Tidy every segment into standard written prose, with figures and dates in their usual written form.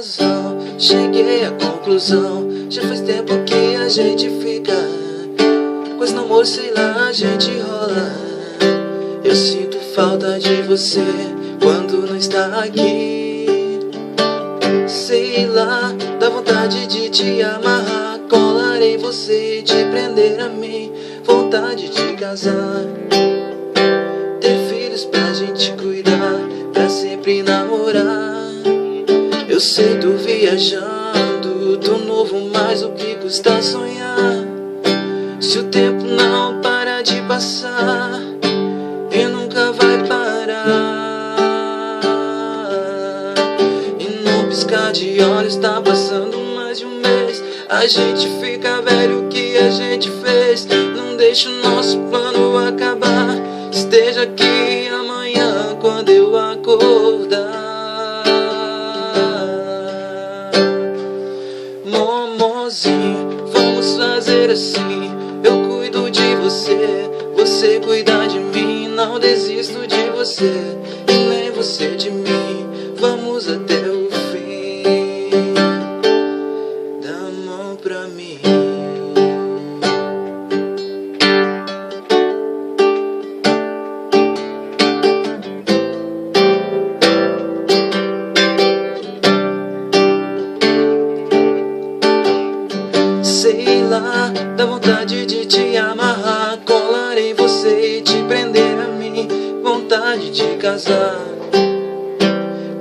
razão, cheguei à conclusão. Já faz tempo que a gente fica, com esse namoro, sei lá, a gente rola. Eu sinto falta de você quando não está aqui. Sei lá, dá vontade de te amarrar, colar em você e te prender a mim. Vontade de casar, ter filhos pra gente cuidar, pra sempre namorar. Eu sei, tô viajando, tô novo, mas o que custa sonhar? Se o tempo não para de passar e nunca vai parar, e no piscar de olhos tá passando mais de um mês. A gente fica velho, o que a gente fez? Não deixa o nosso plano acabar. Esteja aqui amanhã quando eu acordar. Momozinho, vamos fazer assim. Eu cuido de você, você cuida de mim. Não desisto de você e nem você de mim. Vamos até o fim. Dá a mão pra mim. Sei lá, dá vontade de te amarrar, colar em você e te prender a mim. Vontade de casar,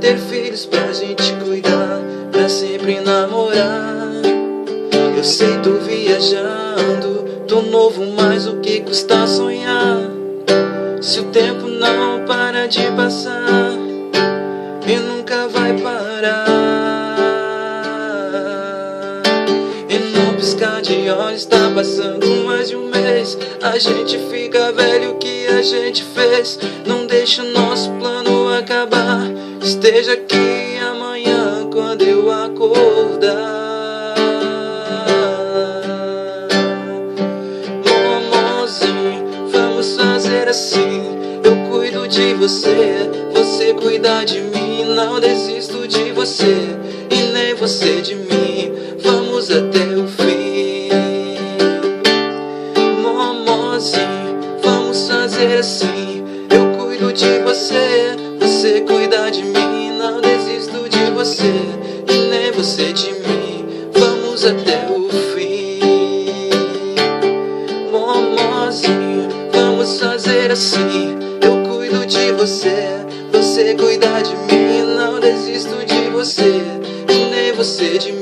ter filhos pra gente cuidar, pra sempre namorar. Eu sei, tô viajando, tô novo, mas o que custa sonhar? Se o tempo não para de passar e nunca vai parar, e no piscar de olhos tá passando mais de um mês. A gente fica velho, o que a gente fez? Não deixa o nosso plano acabar. Esteja aqui amanhã quando eu acordar. Momozinho, vamos fazer assim. Eu cuido de você, você cuida de mim. Não desisto de você e nem você de mim. Vamos até o fim. Momozinho, vamos fazer assim. Eu cuido de você, você cuida de mim. Não desisto de você e nem você de mim. Vamos até o fim. Momozinho, vamos fazer assim. Eu cuido de você, você cuida de mim. Não desisto de você e nem você de mim.